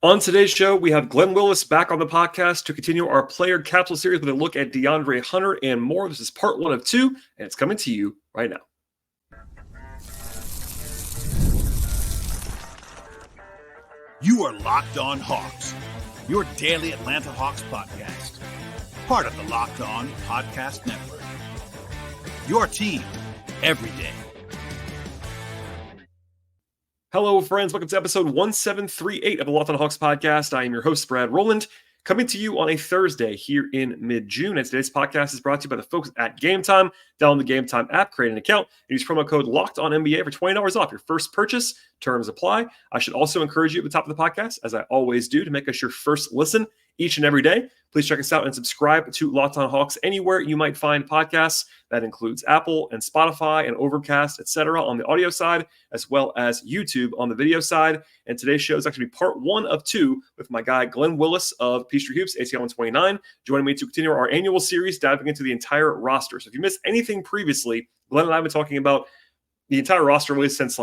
On today's show, we have Glen Willis back on the podcast to continue our player capsule series with a look at DeAndre Hunter and more. This is part 1 of 2, and it's coming to you right now. You are Locked On Hawks, your daily Atlanta Hawks podcast. Part of the Locked On Podcast Network. Your team every day. Hello, friends. Welcome to episode 1738 of the Locked On Hawks podcast. I am your host, Brad Rowland, coming to you on a Thursday here in mid-June. And today's podcast is brought to you by the folks at Gametime. Download the Gametime app, create an account, and use promo code LOCKEDONNBA for $20 off your first purchase. Terms apply. I should also encourage you at the top of the podcast, as I always do, to make us your first listen each and every day. Please check us out and subscribe to Locked On Hawks anywhere you might find podcasts. That includes Apple and Spotify and Overcast, etc. on the audio side, as well as YouTube on the video side. And today's show is actually part 1 of 2 with my guy Glen Willis of Peachtree Hoops, ATL 129, joining me to continue our annual series diving into the entire roster. So if you missed anything previously, Glen and I have been talking about the entire roster really since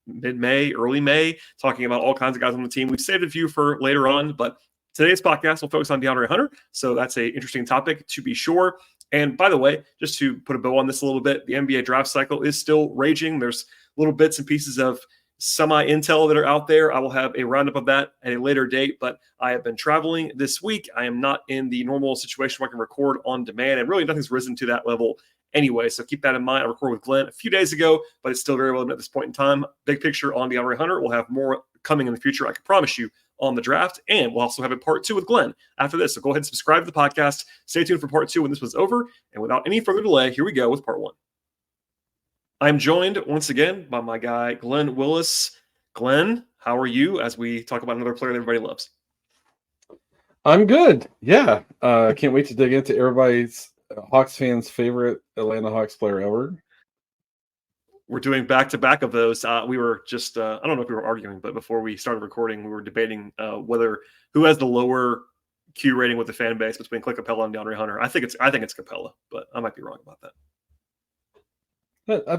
mid-May, early May, talking about all kinds of guys on the team. We've saved a few for later on, but today's podcast will focus on DeAndre Hunter, so that's an interesting topic to be sure. And by the way, just to put a bow on this a little bit, the NBA draft cycle is still raging. There's little bits and pieces of semi-intel that are out there. I will have a roundup of that at a later date, but I have been traveling this week. I am not in the normal situation where I can record on demand, and really nothing's risen to that level anyway, so keep that in mind. I recorded with Glenn a few days ago, but it's still very relevant at this point in time. Big picture on DeAndre Hunter. We'll have more coming in the future, I can promise you, on the draft, and we'll also have a part 2 with Glenn after this. So go ahead and subscribe to the podcast. Stay tuned for part 2 when this was over. And without any further delay, here we go with part 1. I'm joined once again by my guy, Glen Willis. Glenn, how are you as we talk about another player that everybody loves? I'm good. Yeah. I can't wait to dig into everybody's Hawks fans' favorite Atlanta Hawks player ever. We're doing back-to-back of those. We were just, I don't know if we were arguing, but before we started recording, we were debating who has the lower Q rating with the fan base between Clint Capella and DeAndre Hunter. I think it's Capella, but I might be wrong about that. I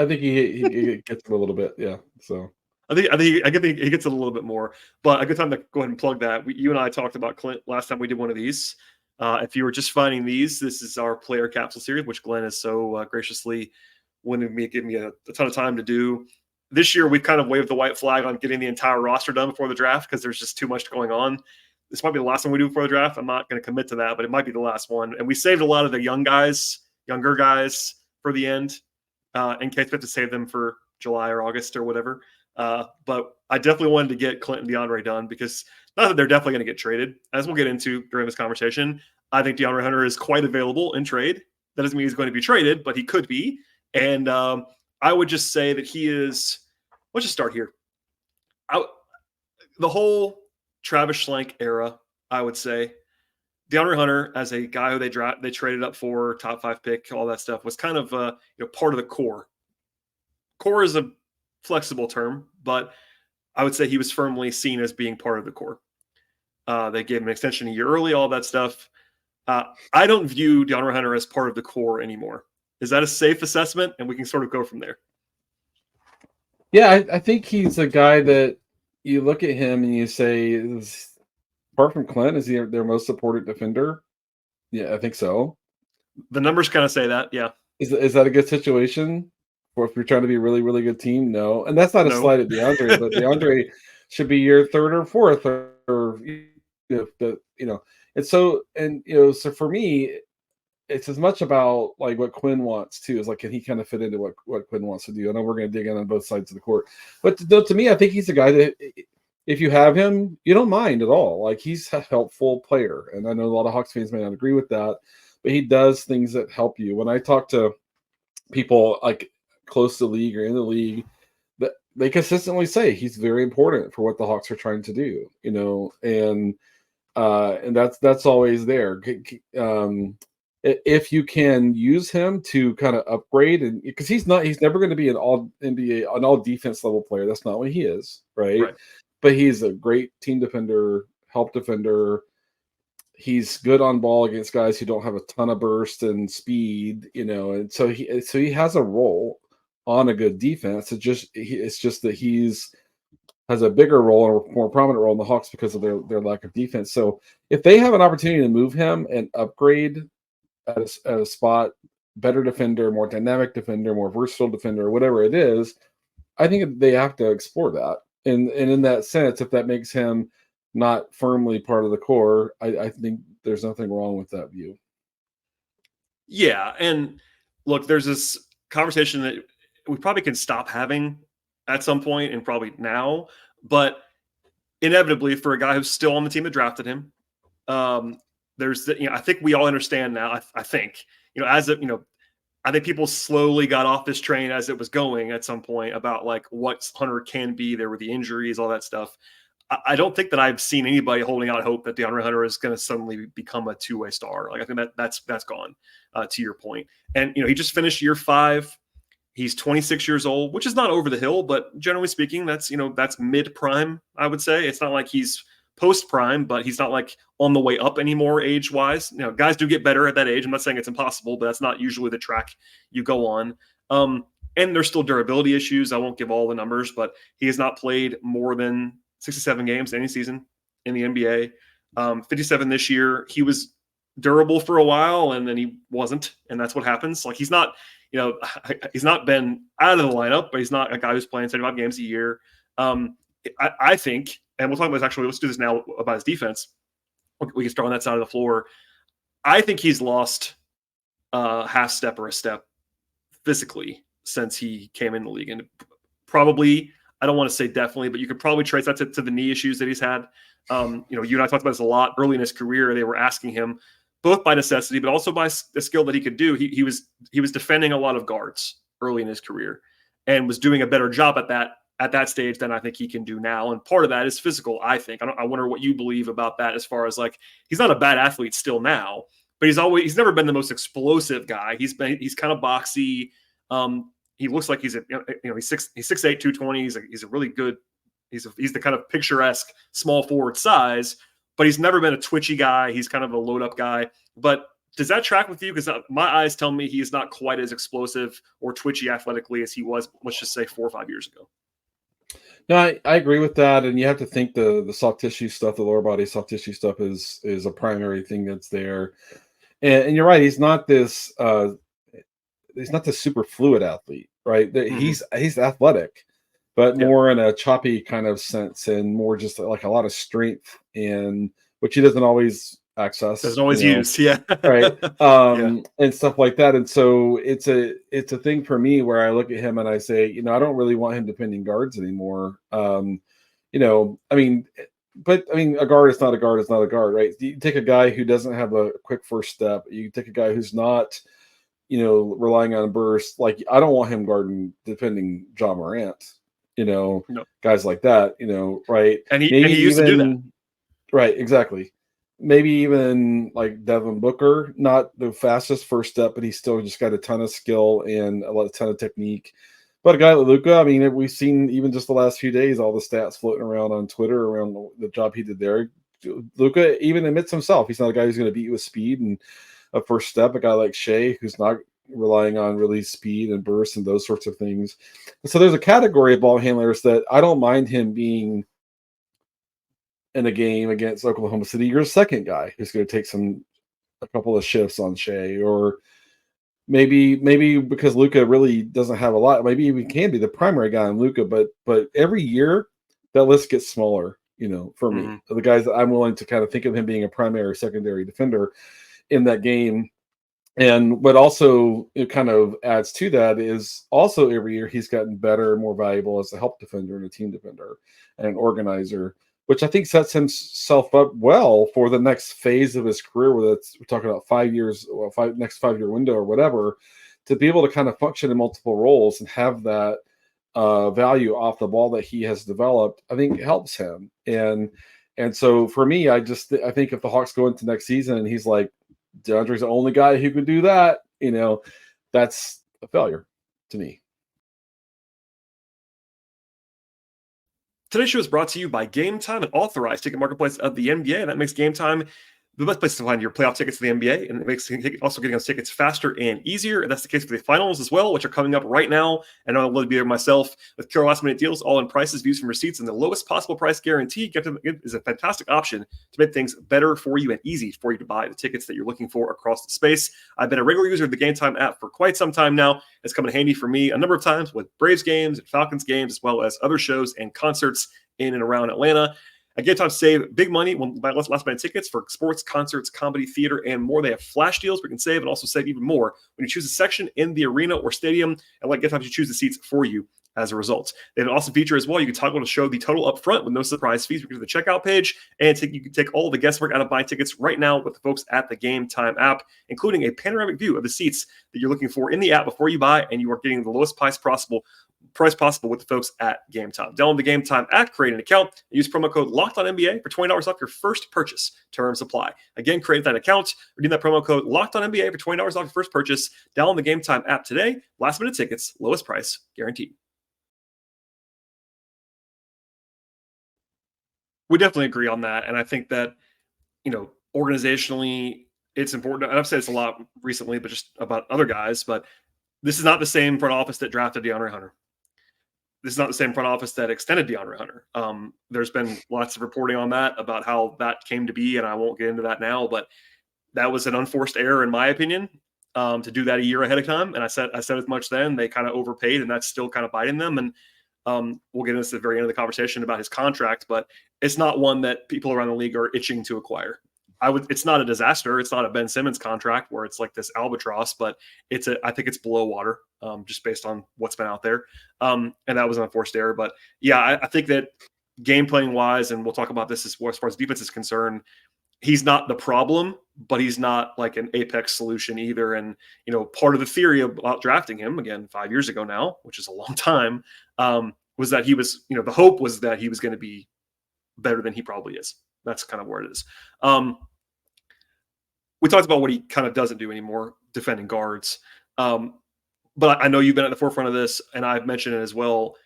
think he gets him a little bit. Yeah. So I think he gets it a little bit more, but a good time to go ahead and plug that. You and I talked about Clint last time we did one of these. If you were just finding these, this is our player capsule series, which Glenn is so graciously wanted me, give me a ton of time to do. This year, we've kind of waved the white flag on getting the entire roster done before the draft because there's just too much going on. This might be the last one we do before the draft. I'm not going to commit to that, but it might be the last one. And we saved a lot of the younger guys for the end in case we have to save them for July or August or whatever. But I definitely wanted to get Clint and DeAndre done because not that they're definitely going to get traded. As we'll get into during this conversation, I think DeAndre Hunter is quite available in trade. That doesn't mean he's going to be traded, but he could be. And I would just say that he is – let's just start here. The whole Travis Schlenk era, I would say, DeAndre Hunter as a guy who they traded up for, top 5 pick, all that stuff, was kind of part of the core. Core is a flexible term, but I would say he was firmly seen as being part of the core. They gave him an extension a year early, all that stuff. I don't view DeAndre Hunter as part of the core anymore. Is that a safe assessment? And we can sort of go from there. Yeah, I think he's a guy that you look at him and you say, apart from Clint, is he their most supported defender? Yeah, I think so. The numbers kind of say that, yeah. Is that a good situation? Or if you're trying to be a really, really good team? No. And that's not a slight at DeAndre, but DeAndre should be your third or fourth or And so for me, it's as much about like what Quinn wants too. Is like, can he kind of fit into what Quinn wants to do? I know we're going to dig in on both sides of the court, but to me, I think he's a guy that if you have him, you don't mind at all. Like he's a helpful player, and I know a lot of Hawks fans may not agree with that, but he does things that help you. When I talk to people like close to the league or in the league, that they consistently say he's very important for what the Hawks are trying to do. And that's always there. If you can use him to kind of upgrade, and because he's never going to be an all NBA, an all defense level player. That's not what he is, right? But he's a great team defender, help defender. He's good on ball against guys who don't have a ton of burst and speed, and so he has a role on a good defense. It's just that he's has a bigger role or more prominent role in the Hawks because of their lack of defense. So if they have an opportunity to move him and upgrade at a spot, better defender, more dynamic defender, more versatile defender, whatever it is, I think they have to explore that. And in that sense, if that makes him not firmly part of the core, I think there's nothing wrong with that view. Yeah, and look, there's this conversation that we probably can stop having at some point, and probably now, but inevitably for a guy who's still on the team that drafted him, there's I think we all understand now. I think as a I think people slowly got off this train as it was going at some point about like what Hunter can be. There were the injuries, all that stuff. I don't think that I've seen anybody holding out hope that DeAndre Hunter is going to suddenly become a two-way star. Like I think that's gone. To your point, and he just finished year 5. He's 26 years old, which is not over the hill, but generally speaking, that's that's mid prime. I would say it's not like he's post prime, but he's not like on the way up anymore age wise. Guys do get better at that age. I'm not saying it's impossible, but that's not usually the track you go on. And there's still durability issues. I won't give all the numbers, but he has not played more than 67 games any season in the NBA. 57 this year. He was durable for a while, and then he wasn't, and that's what happens. Like he's not been out of the lineup, but he's not a guy who's playing 75 games a year. I think, and we'll talk about this actually. Let's do this now about his defense. We can start on that side of the floor. I think he's lost a half step or a step physically since he came in the league, and probably, I don't want to say definitely, but you could probably trace that to the knee issues that he's had. You and I talked about this a lot early in his career. They were asking him, both by necessity, but also by the skill that he could do. He was defending a lot of guards early in his career, and was doing a better job at that stage than I think he can do now. And part of that is physical. I think. I wonder what you believe about that. As far as like, he's not a bad athlete still now, but he's never been the most explosive guy. He's kind of boxy. He looks like he's 6'8", 220. He's a really good. He's the kind of picturesque small forward size. But he's never been a twitchy guy. He's kind of a load-up guy. But does that track with you? Because my eyes tell me he's not quite as explosive or twitchy athletically as he was, let's just say, 4 or 5 years ago. No, I agree with that. And you have to think the soft tissue stuff, the lower body soft tissue stuff is a primary thing that's there. And you're right. He's not this super fluid athlete, right? Mm-hmm. He's athletic, but more in a choppy kind of sense, and more just like a lot of strength, and which he doesn't always access. Doesn't always use, yeah. Right. And stuff like that. And so it's a thing for me where I look at him and I say, I don't really want him defending guards anymore. A guard is not a guard, is not a guard, right? You take a guy who doesn't have a quick first step, you take a guy who's not, relying on burst. Like, I don't want him defending John Morant. Guys like that, right? And he used to do that. Right, exactly. Maybe even like Devin Booker, not the fastest first step, but he's still just got a ton of skill and a ton of technique. But a guy like Luka, we've seen even just the last few days, all the stats floating around on Twitter around the job he did there. Luka even admits himself, he's not a guy who's going to beat you with speed and a first step. A guy like Shea, who's not relying on really speed and burst and those sorts of things. So there's a category of ball handlers that I don't mind him being in a game against Oklahoma City. You're a second guy who's going to take a couple of shifts on Shea, or maybe because Luka really doesn't have a lot, maybe he can be the primary guy on Luka, but every year that list gets smaller, for me. The guys that I'm willing to kind of think of him being a primary or secondary defender in that game. And what also it kind of adds to that is also every year he's gotten better, more valuable as a help defender and a team defender and an organizer, which I think sets himself up well for the next phase of his career, whether we're talking about 5 years or next 5-year window or whatever, to be able to kind of function in multiple roles and have that value off the ball that he has developed, I think helps him. And so for me, I think if the Hawks go into next season and he's like, DeAndre's the only guy who could do that, that's a failure to me. Today's show is brought to you by Gametime, an authorized ticket marketplace of the NBA. That makes Gametime the best place to find your playoff tickets to the NBA, and it makes also getting those tickets faster and easier. And that's the case for the finals as well, which are coming up right now. And I'll be there myself with Killer Last Minute Deals, all in prices, views from receipts, and the lowest possible price guarantee. It is a fantastic option to make things better for you and easy for you to buy the tickets that you're looking for across the space. I've been a regular user of the Gametime app for quite some time now. It's come in handy for me a number of times with Braves games and Falcons games, as well as other shows and concerts in and around Atlanta. At Gametime, save big money when buy last-minute tickets for sports, concerts, comedy, theater, and more. They have flash deals where you can save and also save even more when you choose a section in the arena or stadium, and let Gametime choose the seats for you as a result. They have an awesome feature as well. You can toggle to show the total up front with no surprise fees. You can go to the checkout page, and you can take all the guesswork out of buying tickets right now with the folks at the Gametime app, including a panoramic view of the seats that you're looking for in the app before you buy, and you are getting the lowest price possible with the folks at Gametime. Download the Gametime app, create an account, and use promo code LOCKEDONNBA for $20 off your first purchase. Terms apply. Again, create that account, redeem that promo code LOCKEDONNBA for $20 off your first purchase. Download the Gametime app today. Last minute tickets, lowest price guaranteed. We definitely agree on that, and I think that, organizationally, it's important. And I've said it's a lot recently, but just about other guys. But this is not the same front office that drafted DeAndre Hunter. This is not the same front office that extended DeAndre Hunter. There's been lots of reporting on that about how that came to be, and I won't get into that now. But that was an unforced error, in my opinion, to do that a year ahead of time. And I said as much then. They kind of overpaid, and that's still kind of biting them. And we'll get into this at the very end of the conversation about his contract, but it's not one that people around the league are itching to acquire. It's not a disaster. It's not a Ben Simmons contract where it's like this albatross, but I think it's below water, just based on what's been out there. And that was an unforced error. But yeah, I think that game playing wise, and we'll talk about this as far as defense is concerned, he's not the problem, but he's not like an apex solution either. And, part of the theory about drafting him, again, 5 years ago now, which is a long time, was that he was, the hope was that he was going to be better than he probably is. That's kind of where it is. We talked about what he kind of doesn't do anymore, defending guards. But I know you've been at the forefront of this, and I've mentioned it as well.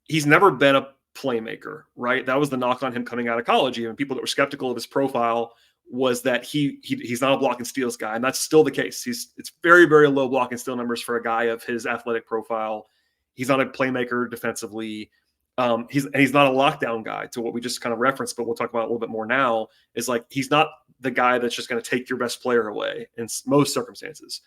He's never been a playmaker, right? That was the knock on him coming out of college. Even people that were skeptical of his profile was that he's not a block and steals guy, and that's still the case. It's very, very low block and steal numbers for a guy of his athletic profile. He's not a playmaker defensively. He's not a lockdown guy, to what we just kind of referenced, but we'll talk about it a little bit more now. Is like he's not the guy that's just going to take your best player away in most circumstances.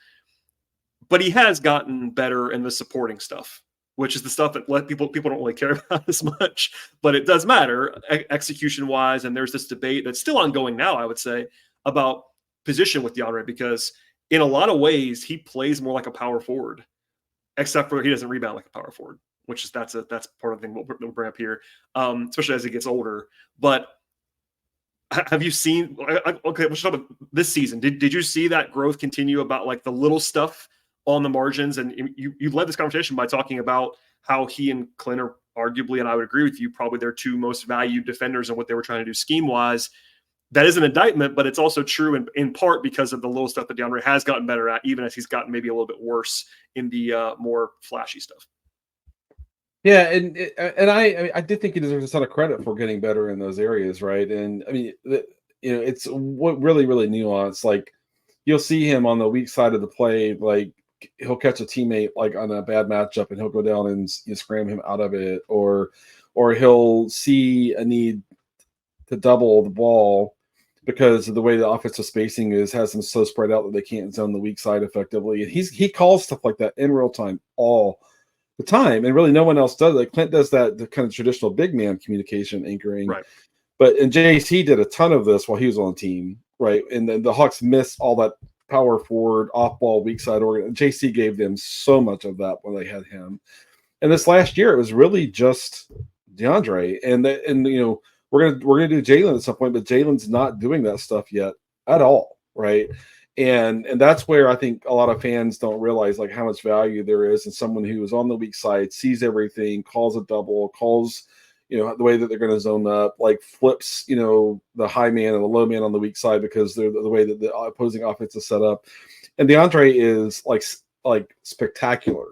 But he has gotten better in the supporting stuff, which is the stuff that people don't really care about as much, but it does matter execution wise. And there's this debate that's still ongoing now, I would say, about position with DeAndre, because in a lot of ways he plays more like a power forward, except for he doesn't rebound like a power forward, which is that's part of the thing we'll bring up here, especially as he gets older. But have you seen? Okay, we'll talk about this season. Did you see that growth continue about like the little stuff on the margins? And you led this conversation by talking about how he and Clint are arguably, and I would agree with you, probably their two most valued defenders and what they were trying to do scheme wise. That is an indictment, but it's also true in part because of the little stuff that DeAndre has gotten better at, even as he's gotten maybe a little bit worse in the more flashy stuff. Yeah, and I did think he deserves a ton of credit for getting better in those areas, right? And I mean, it's what really nuanced. Like you'll see him on the weak side of the play, like he'll catch a teammate like on a bad matchup, and he'll go down and scram him out of it, or he'll see a need to double the ball because of the way the offensive spacing has them so spread out that they can't zone the weak side effectively. And he calls stuff like that in real time all the time, and really no one else does. Like Clint does that, the kind of traditional big man communication anchoring, right? And JC did a ton of this while he was on the team, right? And then the Hawks missed all that power forward, off ball, weak side organ. JC gave them so much of that when they had him. And this last year, it was really just DeAndre, and we're gonna do Jalen at some point, but Jalen's not doing that stuff yet at all, right? And that's where I think a lot of fans don't realize like how much value there is in someone who is on the weak side, sees everything, calls a double, calls the way that they're going to zone up, like flips the high man and the low man on the weak side because they're the way that the opposing offense is set up. And DeAndre is like spectacular.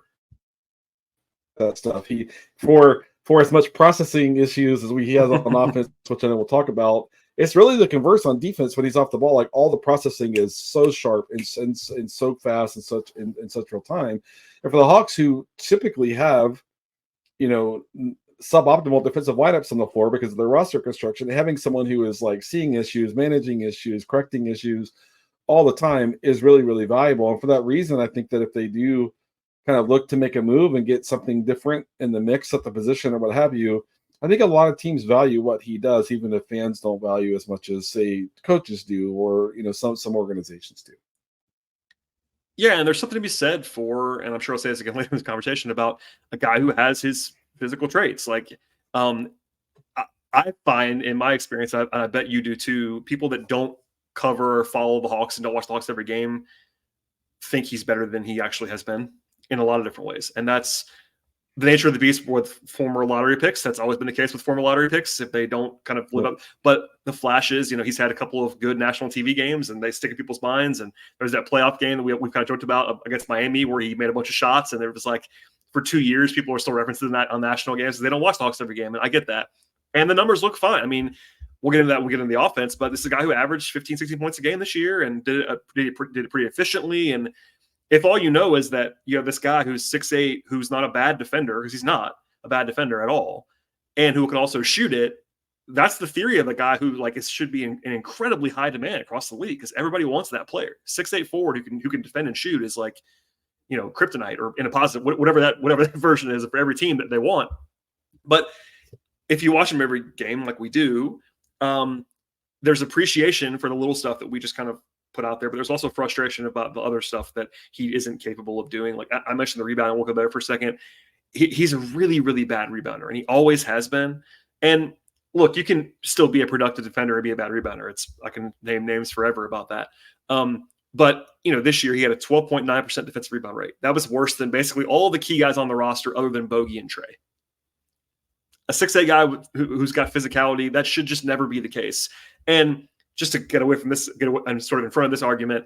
That stuff. He for as much processing issues as he has on offense, which I know we'll talk about, It's really the converse on defense when he's off the ball. Like all the processing is so sharp and so fast and such in such real time. And for the Hawks, who typically have, suboptimal defensive lineups on the floor because of their roster construction, having someone who is like seeing issues, managing issues, correcting issues all the time is really, really valuable. And for that reason, I think that if they do kind of look to make a move and get something different in the mix at the position or what have you, I think a lot of teams value what he does, even if fans don't value as much as, say, coaches do, or some organizations do. Yeah, and there's something to be said for, and I'm sure I'll say this again later in this conversation, about a guy who has his physical traits. Like, I find in my experience, I bet you do too, people that don't cover or follow the Hawks and don't watch the Hawks every game think he's better than he actually has been in a lot of different ways. And that's the nature of the beast with former lottery picks. That's always been the case with former lottery picks if they don't kind of live up. But the flash is, he's had a couple of good national TV games and they stick in people's minds. And there's that playoff game that we've kind of joked about against Miami where he made a bunch of shots. And there was like, for 2 years, people are still referencing that on national games. They don't watch the Hawks every game. And I get that. And the numbers look fine. I mean, we'll get into that. We'll get into the offense. But this is a guy who averaged 15, 16 points a game this year and did it pretty efficiently. And if all you know is that you have this guy who's 6'8", who's not a bad defender, because he's not a bad defender at all, and who can also shoot it, that's the theory of a guy who should be in incredibly high demand across the league because everybody wants that player. 6'8" forward who can defend and shoot is like, kryptonite, or in a positive, whatever that version is for every team that they want. But if you watch him every game like we do, there's appreciation for the little stuff that we just kind of put out there, but there's also frustration about the other stuff that he isn't capable of doing. Like I mentioned the rebound, we'll go there for a second. He's a really, really bad rebounder, and he always has been. And look, you can still be a productive defender and be a bad rebounder. I can name names forever about that. But this year he had a 12.9% defensive rebound rate. That was worse than basically all the key guys on the roster other than Bogey and Trey. A 6'8" guy who's got physicality, that should just never be the case. And just to get away from this, I'm sort of in front of this argument,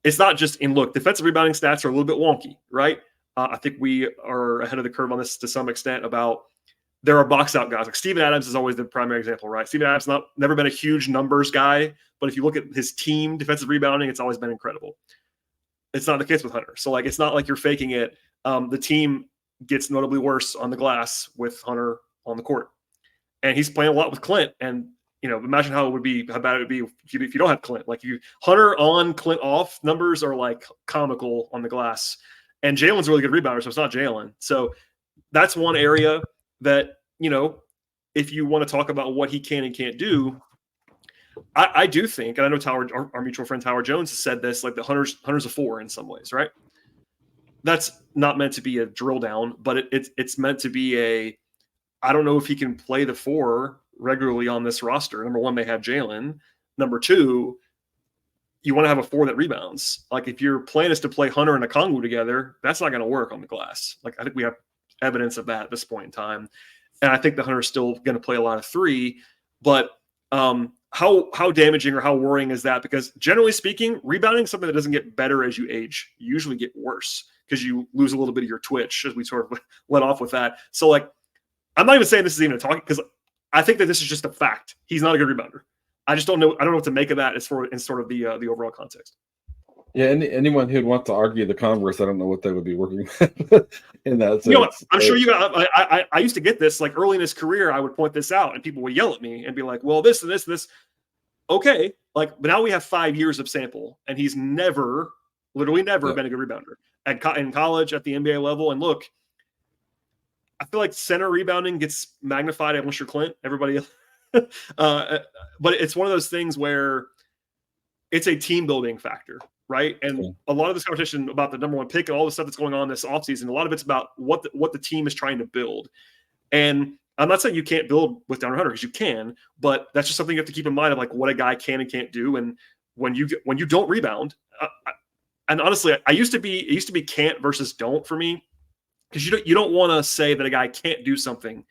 it's not just defensive rebounding stats are a little bit wonky, right? I think we are ahead of the curve on this to some extent about there are box out guys. Like Steven Adams is always the primary example, right? Steven Adams never been a huge numbers guy, but if you look at his team defensive rebounding, it's always been incredible. It's not the case with Hunter. So it's not like you're faking it. The team gets notably worse on the glass with Hunter on the court. And he's playing a lot with Clint. And imagine how bad it would be if you don't have Clint. Like Hunter on, Clint off numbers are like comical on the glass. And Jalen's a really good rebounder, so it's not Jalen. So that's one area that, if you want to talk about what he can and can't do, I do think, and I know our mutual friend Tyler Jones has said this, like the Hunter's a 4 in some ways, right? That's not meant to be a drill down, but it's meant to be I don't know if he can play the 4 regularly on this roster. Number one, they have Jalen. Number two, you want to have a 4 that rebounds. Like if your plan is to play Hunter and Okongwu together, that's not going to work on the glass. Like I think we have evidence of that at this point in time. And I think the Hunter's still going to play a lot of 3, but how damaging or how worrying is that? Because generally speaking, rebounding is something that doesn't get better as you age. You usually get worse because you lose a little bit of your twitch, as we sort of let off with that. So I'm not even saying this is even a talk because I think that this is just a fact. He's not a good rebounder. I just don't know. I don't know what to make of that in sort of the overall context. Yeah, anyone who'd want to argue the converse, I don't know what they would be working with in that sense. I'm sure you got. I used to get this early in his career. I would point this out, and people would yell at me and be like, "Well, this and this and this." Okay, but now we have 5 years of sample, and he's literally never been a good rebounder in college at the NBA level. And look, I feel like center rebounding gets magnified unless you're Clint. Everybody else. But it's one of those things where it's a team building factor, right? And a lot of this conversation about the number one pick and all the stuff that's going on this offseason, a lot of it's about what the team is trying to build. And I'm not saying you can't build with DeAndre Hunter because you can, but that's just something you have to keep in mind of what a guy can and can't do. And when you don't rebound, and honestly, it used to be can't versus don't for me, because you don't want to say that a guy can't do something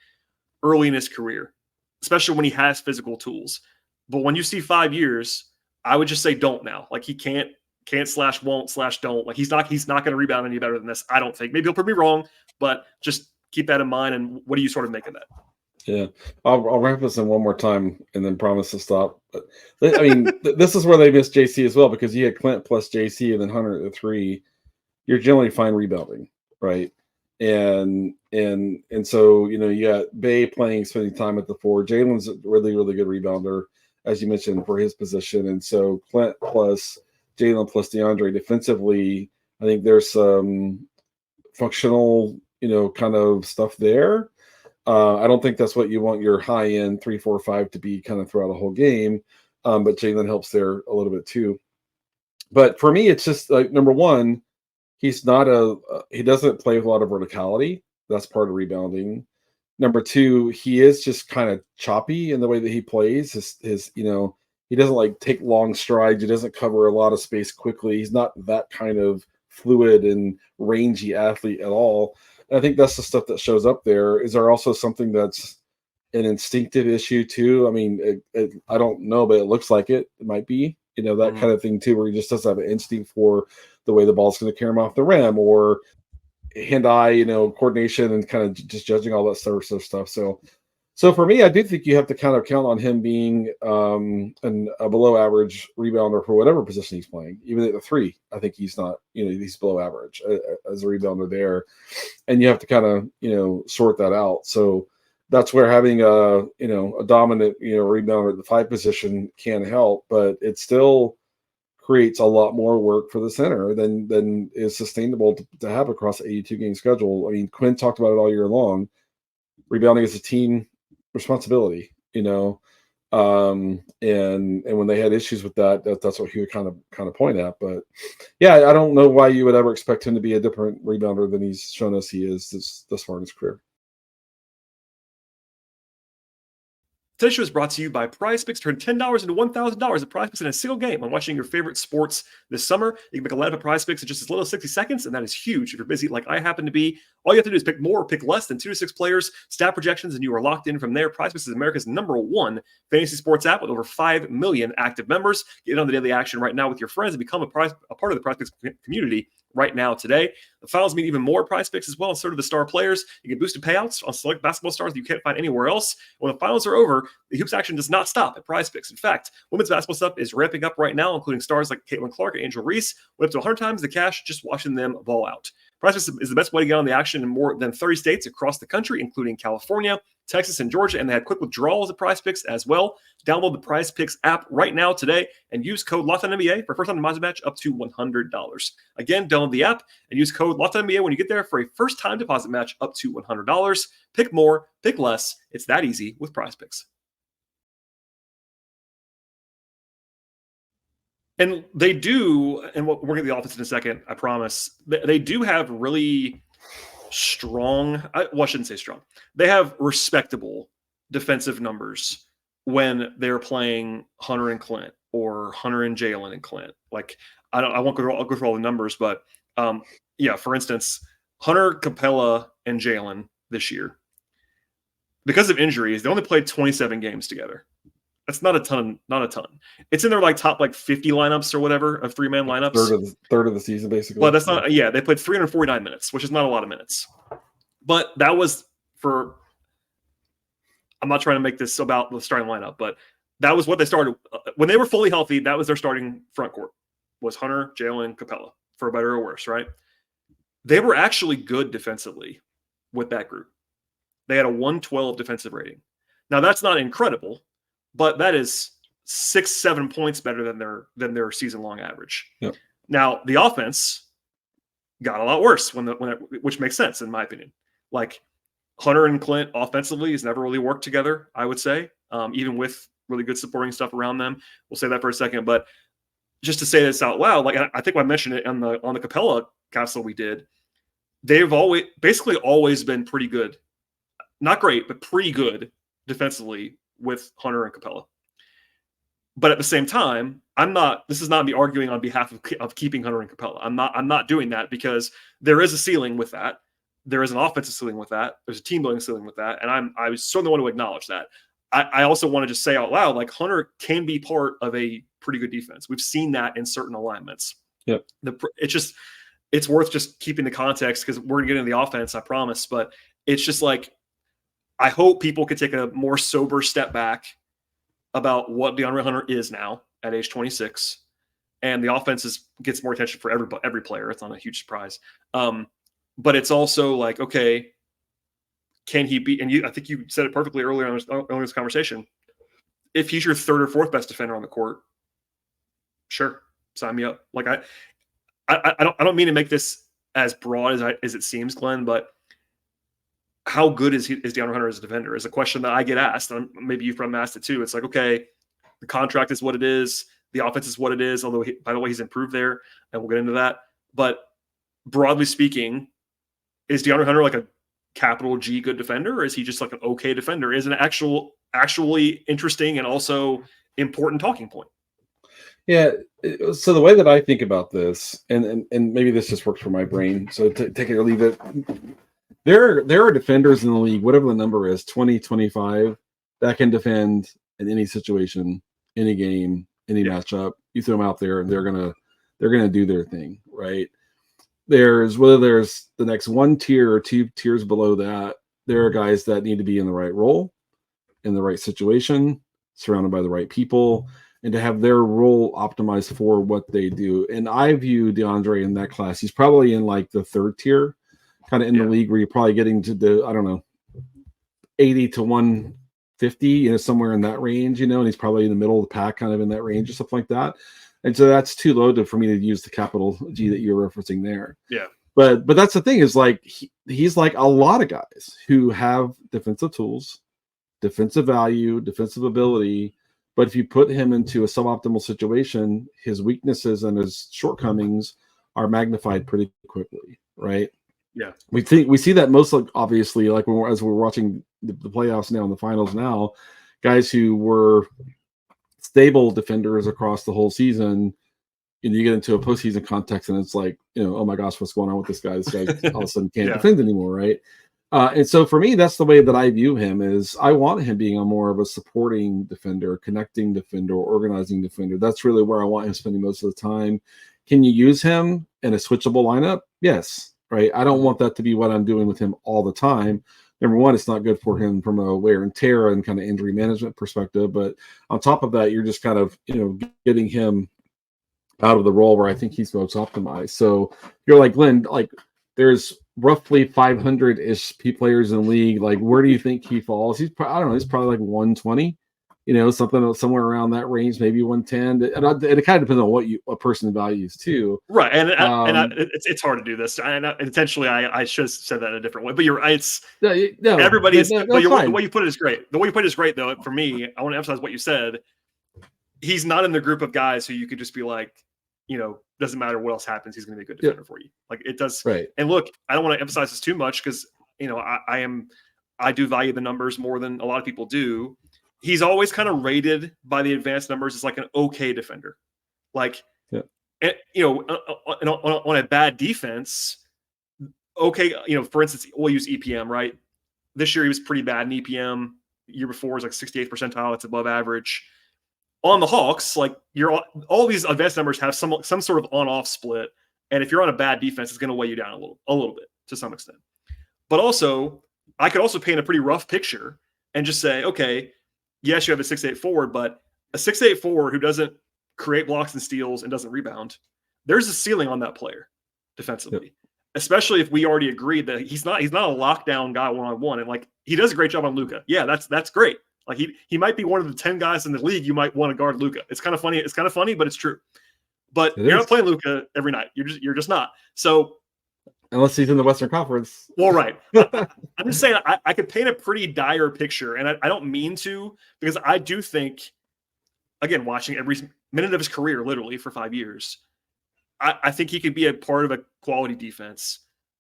early in his career, especially when he has physical tools. But when you see 5 years, I would just say don't now. Like he can't / won't / don't. Like he's not going to rebound any better than this. I don't think. Maybe he'll prove me wrong, but just keep that in mind. And what do you sort of make of that? Yeah, I'll wrap this in one more time and then promise to stop. But I mean, this is where they missed JC as well, because you had Clint plus JC and then Hunter at the 3. You're generally fine rebounding, right? And so you got Bay spending time at the 4. Jalen's a really really good rebounder, as you mentioned, for his position, and so Clint plus Jalen plus DeAndre defensively, I think there's some functional kind of stuff there. I don't think that's what you want your high end 3, 4, 5 to be kind of throughout the whole game. But Jalen helps there a little bit too. But for me, it's just like, number one, he's not he doesn't play with a lot of verticality. That's part of rebounding. Number two, he is just kind of choppy in the way that he plays. He doesn't like take long strides. He doesn't cover a lot of space quickly. He's not that kind of fluid and rangy athlete at all. And I think that's the stuff that shows up there. Is there also something that's an instinctive issue too? I mean, I don't know, but it looks like it might be, that kind of thing too, where he just doesn't have an instinct for the way the ball's going to carry him off the rim, or hand-eye, coordination, and kind of just judging all that sort of stuff. So for me, I do think you have to kind of count on him being a below average rebounder for whatever position he's playing. Even at the 3, I think he's not, he's below average as a rebounder there. And you have to kind of, sort that out. So that's where having a dominant, rebounder at the 5 position can help, but it still creates a lot more work for the center than is sustainable to have across an 82 game schedule. I mean, Quinn talked about it all year long. Rebounding is a team responsibility, and when they had issues with that's what he would kind of point at. But yeah, I don't know why you would ever expect him to be a different rebounder than he's shown us he is this far in his career. Today's show is brought to you by PrizePicks. Turn $10 into $1,000 at PrizePicks in a single game on watching your favorite sports this summer. You can make a lot of PrizePicks in just as little as 60 seconds, and that is huge. If you're busy like I happen to be, all you have to do is pick more or pick less than 2 to 6 players, stat projections, and you are locked in from there. PrizePicks is America's #1 fantasy sports app with over 5 million active members. Get in on the daily action right now with your friends and become a part of the PrizePicks community right now today. The finals mean even more PrizePicks as well, and so do the star players. You get boosted payouts on select basketball stars that you can't find anywhere else. When the finals are over, the hoops action does not stop at PrizePicks. In fact, women's basketball stuff is ramping up right now, including stars like Caitlin Clark and Angel Reese, with up to 100 times the cash just watching them ball out. PrizePicks is the best way to get on the action in more than 30 states across the country, including California, Texas, and Georgia, and they had quick withdrawals at PrizePicks as well. Download the PrizePicks app right now today and use code LOCKEDONNBA for first-time deposit match up to $100. Again, download the app and use code LOCKEDONNBA when you get there for a first-time deposit match up to $100. Pick more, pick less. It's that easy with PrizePicks. And they do, and we're going to the offense in a second, I promise. They do have really strong, I shouldn't say strong. They have respectable defensive numbers when they're playing Hunter and Clint or Hunter and Jalen and Clint. Like, I'll go through all the numbers, but for instance, Hunter, Capella, and Jalen this year, because of injuries, they only played 27 games together. That's not a ton. It's in their top 50 lineups or whatever of 3-man lineups. Third of the season, basically. But that's not. Yeah, they played 349 minutes, which is not a lot of minutes. But that was for. I'm not trying to make this about the starting lineup, but that was what they started when they were fully healthy. That was their starting front court. Was Hunter, Jalen, Capella, for better or worse, right? They were actually good defensively with that group. They had a 112 defensive rating. Now that's not incredible, but that is 6-7 points better than their season-long average. Yep. Now the offense got a lot worse which makes sense in my opinion. Like Hunter and Clint offensively has never really worked together, I would say, even with really good supporting stuff around them. We'll say that for a second, but just to say this out loud, like I think I mentioned it on the Capella capsule we did. They've always been pretty good, not great, but pretty good defensively with Hunter and Capella. But at the same time, this is not me arguing on behalf of keeping Hunter and Capella. I'm not doing that, because there is a ceiling with that. There is an offensive ceiling with that. There's a team building ceiling with that. And I certainly want to acknowledge that. I also want to just say out loud, like, Hunter can be part of a pretty good defense. We've seen that in certain alignments. Yep. It's worth just keeping the context, because we're going to get into the offense, I promise. But it's just like, I hope people could take a more sober step back about what DeAndre Hunter is now at age 26. And the offense gets more attention for every player. It's not a huge surprise. But it's also like, okay, can he be? And I think you said it perfectly earlier in this conversation. If he's your third or fourth best defender on the court, sure, sign me up. Like I don't mean to make this as broad as it seems, Glenn, but how good is DeAndre Hunter as a defender is a question that I get asked. And maybe you've probably asked it too. It's like, okay, the contract is what it is. The offense is what it is, although, by the way, he's improved there, and we'll get into that. But broadly speaking, is DeAndre Hunter like a capital G good defender, or is he just like an okay defender? Is an actually interesting and also important talking point? Yeah. So the way that I think about this, and maybe this just works for my brain, so take it or leave it. There are defenders in the league, whatever the number is, 20, 25, that can defend in any situation, any game, any matchup. You throw them out there, and they're gonna do their thing, right? Whether there's the next one tier or two tiers below that, there are guys that need to be in the right role, in the right situation, surrounded by the right people, and to have their role optimized for what they do. And I view DeAndre in that class. He's probably in like the third tier, kind of in the league where you're probably getting to the, I don't know, 80 to 150, somewhere in that range, and he's probably in the middle of the pack, kind of in that range or something like that. And so that's too low for me to use the capital G that you're referencing there. Yeah. But that's the thing is like, he's like a lot of guys who have defensive tools, defensive value, defensive ability. But if you put him into a suboptimal situation, his weaknesses and his shortcomings are magnified pretty quickly, right? Yeah. We see that most obviously, like as we're watching the playoffs now and the finals now, guys who were stable defenders across the whole season, and you get into a postseason context and it's like, oh my gosh, what's going on with this guy? This guy all of a sudden can't defend anymore, right? And so for me, that's the way that I view him. Is I want him being a more of a supporting defender, connecting defender, organizing defender. That's really where I want him spending most of the time. Can you use him in a switchable lineup? Yes, right. I don't want that to be what I'm doing with him all the time. Number one, it's not good for him from a wear and tear and kind of injury management perspective. But on top of that, you're just kind of, getting him out of the role where I think he's most optimized. So you're like, Glenn, like there's roughly 500-ish players in the league. Like, where do you think he falls? I don't know. He's probably like 120, somewhere around that range, maybe 110. And it kind of depends on what a person values too. Right. And it's hard to do this. And intentionally, I should have said that in a different way, but you're right. The way you put it is great. The way you put it is great though. For me, I want to emphasize what you said. He's not in the group of guys who you could just be like, doesn't matter what else happens, he's going to be a good defender for you. Like it does. Right. And look, I don't want to emphasize this too much because, I do value the numbers more than a lot of people do. He's always kind of rated by the advanced numbers as like an okay defender. Like, on a bad defense, okay, for instance, we'll use EPM, right? This year he was pretty bad in EPM. The year before was like 68th percentile. It's above average. On the Hawks, like all these advanced numbers have some sort of on-off split, and if you're on a bad defense, it's going to weigh you down a little bit to some extent. But also, I could also paint a pretty rough picture and just say, okay, yes, you have a 6'8" forward, but a 6'8" forward who doesn't create blocks and steals and doesn't rebound, there's a ceiling on that player defensively. Yep. Especially if we already agreed that he's not a lockdown guy one-on-one, and like he does a great job on Luka. Yeah, that's great. Like he might be one of the 10 guys in the league you might want to guard Luka. It's kind of funny. It's kind of funny, but it's true. But you're not playing Luka every night. You're just not. So unless he's in the Western Conference. Well, right. I'm just saying I could paint a pretty dire picture, and I don't mean to, because I do think, again, watching every minute of his career, literally for 5 years, I think he could be a part of a quality defense.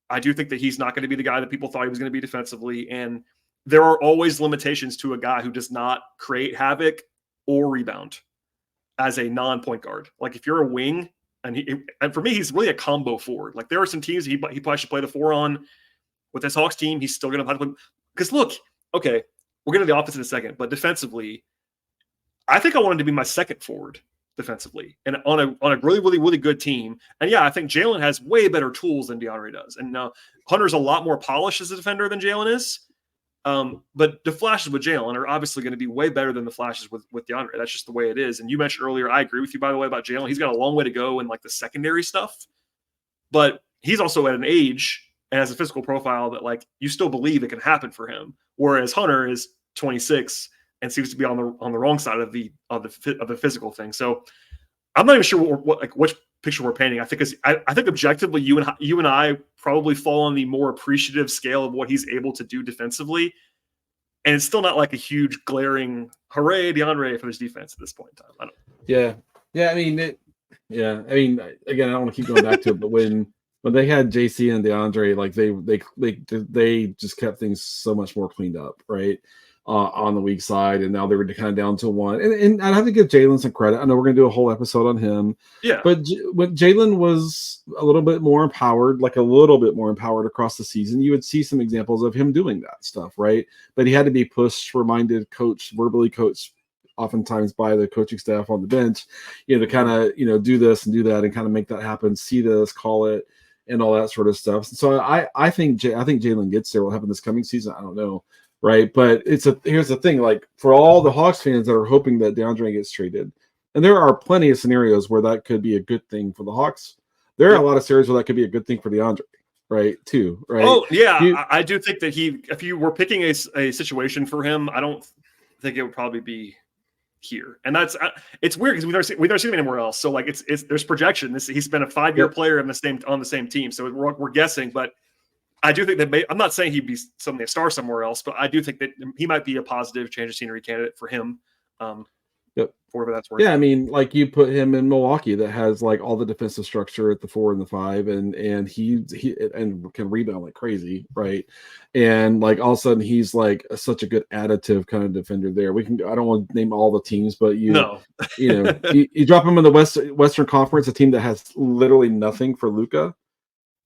I do think that he's not going to be the guy that people thought he was going to be defensively, and there are always limitations to a guy who does not create havoc or rebound as a non-point guard. Like if you're a wing, and for me, he's really a combo forward. Like there are some teams he probably should play the 4 on. With this Hawks team, he's still going to have to play. Because look, okay, we'll get to the offense in a second, but defensively, I think I want him to be my second forward defensively, and on a really, really, really good team. And yeah, I think Jalen has way better tools than DeAndre does. And now Hunter's a lot more polished as a defender than Jalen is. But the flashes with Jalen are obviously going to be way better than the flashes with DeAndre. That's just the way it is. And you mentioned earlier, I agree with you, by the way, about Jalen. He's got a long way to go in like the secondary stuff, but he's also at an age and has a physical profile that like you still believe it can happen for him. Whereas Hunter is 26 and seems to be on the wrong side of the physical thing. So I'm not even sure which picture we're painting. I think objectively, you and I probably fall on the more appreciative scale of what he's able to do defensively, and it's still not like a huge glaring hooray DeAndre for this defense at this point in time. I mean, again, I don't want to keep going back to it, but when they had JC and DeAndre, like they just kept things so much more cleaned up, right? On the weak side, and now they were kind of down to one. And I have to give Jalen some credit. I know we're going to do a whole episode on him. Yeah. But when Jalen was a little bit more empowered across the season, you would see some examples of him doing that stuff, right? But he had to be pushed, reminded, verbally coached oftentimes by the coaching staff on the bench, to kind of, do this and do that and kind of make that happen, see this, call it, and all that sort of stuff. So I think Jalen gets there. What happen this coming season, I don't know. Right. But here's the thing, like for all the Hawks fans that are hoping that DeAndre gets traded, and there are plenty of scenarios where that could be a good thing for the Hawks. There are a lot of scenarios where that could be a good thing for DeAndre, right? Too, right? Oh, yeah. I do think that if you were picking a situation for him, I don't think it would probably be here. And it's weird because we've never seen him anywhere else. So like there's projection. He's been a 5-year player on the same team. So we're guessing, but I do think that I'm not saying he'd be suddenly a star somewhere else, but I do think that he might be a positive change of scenery candidate for him. For whatever that's worth. Yeah, I mean, like you put him in Milwaukee that has like all the defensive structure at the 4 and the 5, and he can rebound like crazy, right? And like all of a sudden he's like such a good additive kind of defender there. I don't want to name all the teams, but you drop him in the Western Conference, a team that has literally nothing for Luka.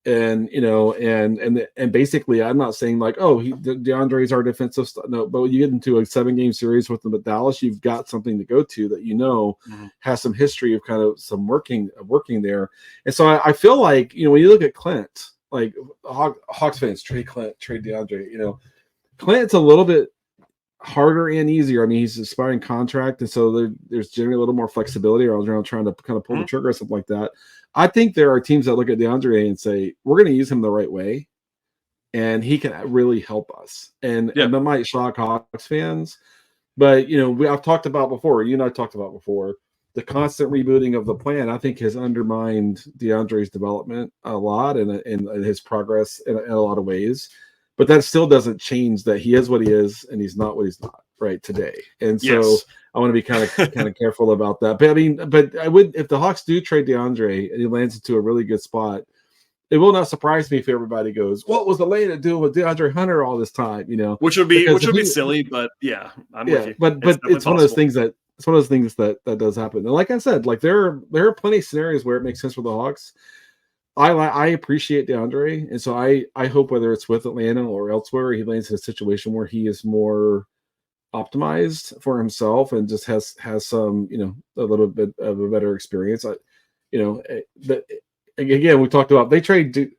And and basically, I'm not saying like, DeAndre is our defensive no, but when you get into a 7-game series with them at Dallas, you've got something to go to that has some history of kind of some working there. And so I feel like when you look at Clint, like Hawks fans trade Clint, trade DeAndre, Clint's a little bit harder and easier. I mean, he's an expiring contract, and so there's generally a little more flexibility around trying to kind of pull the trigger or something like that. I think there are teams that look at DeAndre and say, we're going to use him the right way, and he can really help us. And that might shock Hawks fans. But, I've talked about before, you and I talked about before, the constant rebooting of the plan, I think, has undermined DeAndre's development a lot and his progress in a lot of ways. But that still doesn't change that he is what he is and he's not what he's not right today. And so I want to be kind of careful about that. But I would, if the Hawks do trade DeAndre and he lands into a really good spot, it will not surprise me if everybody goes, "What was the Atlanta doing with DeAndre Hunter all this time?" Which would be silly, but I'm with you. But it's one of those things that does happen. And like I said, like there are plenty of scenarios where it makes sense for the Hawks. I appreciate DeAndre, and so I hope whether it's with Atlanta or elsewhere, he lands in a situation where he is more optimized for himself and just has some a little bit of a better experience. But again, we talked about they trade.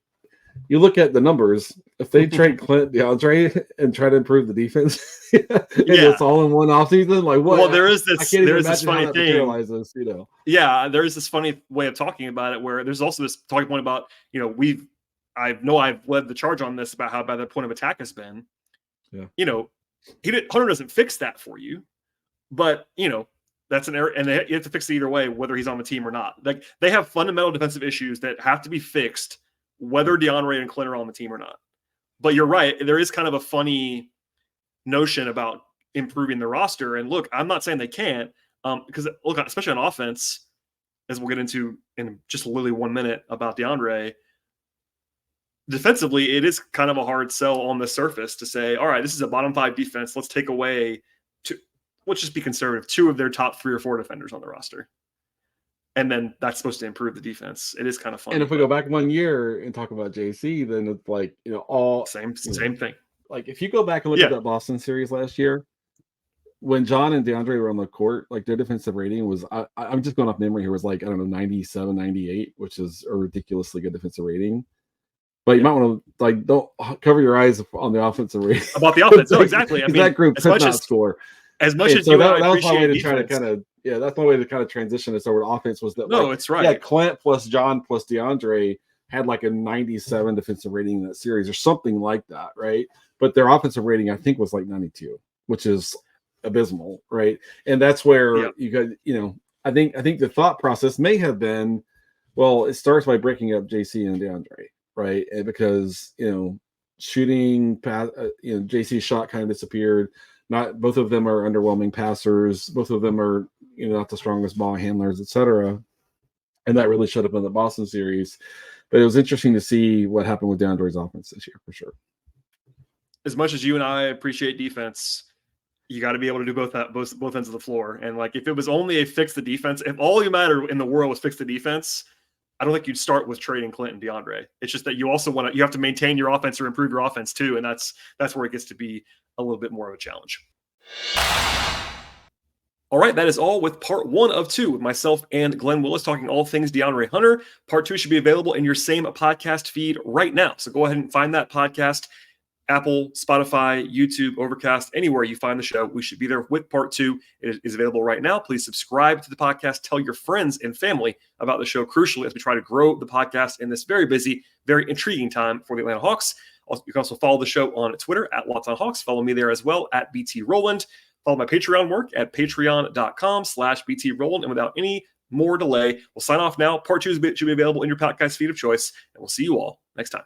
You look at the numbers. If they trade Clint DeAndre and try to improve the defense, it's all in one offseason. Like what? Well, there is this funny thing. Yeah, there is this funny way of talking about it where there's also this talking point about I've led the charge on this about how bad their point of attack has been. Yeah. Hunter doesn't fix that for you, but that's an error, and you have to fix it either way, whether he's on the team or not. Like they have fundamental defensive issues that have to be fixed, whether DeAndre and Clint are on the team or not. But you're right, there is kind of a funny notion about improving the roster. And look, I'm not saying they can't, because look, especially on offense, as we'll get into in just literally 1 minute about DeAndre. Defensively, it is kind of a hard sell on the surface to say, all right, this is a bottom 5 defense. Let's take away let's just be conservative, 2 of their top 3 or 4 defenders on the roster. And then that's supposed to improve the defense. It is kind of fun. And if we go back 1 year and talk about JC, then it's like, all same thing. Like if you go back and look at that Boston series last year, when John and DeAndre were on the court, like their defensive rating was, I'm just going off memory here, was like, 97, 98, which is a ridiculously good defensive rating. But you might want to don't cover your eyes on the offensive rating. About the offense. No, exactly. I mean, that group could not score. As much as you that and I was my way to appreciate try to kind of that's my way to kind of transition this over to offense was that it's right. Yeah, Clint plus John plus DeAndre had like a 97 defensive rating in that series or something like that, right? But their offensive rating I think was like 92, which is abysmal, right? And that's where you got, I think the thought process may have been, well, it starts by breaking up JC and DeAndre, right? And because shooting, JC's shot kind of disappeared. Not both of them are underwhelming passers. Both of them are not the strongest ball handlers, etc. And that really showed up in the Boston series. But it was interesting to see what happened with DeAndre's offense this year for sure. As much as you and I appreciate defense, you got to be able to do both ends of the floor. And like, if it was only a fix the defense, if all you matter in the world was fix the defense, I don't think you'd start with trading Clint and DeAndre. It's just that you also you have to maintain your offense or improve your offense too. And that's where it gets to be a little bit more of a challenge. All right, that is all with part 1 of 2 with myself and Glen Willis talking all things DeAndre Hunter. Part 2 should be available in your same podcast feed right now. So go ahead and find that podcast. Apple, Spotify, YouTube, Overcast, anywhere you find the show, we should be there with part 2. It is available right now. Please subscribe to the podcast. Tell your friends and family about the show, crucially, as we try to grow the podcast in this very busy, very intriguing time for the Atlanta Hawks. You can also follow the show on Twitter at Locked On Hawks. Follow me there as well at BT Rowland. Follow my Patreon work at patreon.com/BT Rowland. And without any more delay, we'll sign off now. Part 2 should be available in your podcast feed of choice, and we'll see you all next time.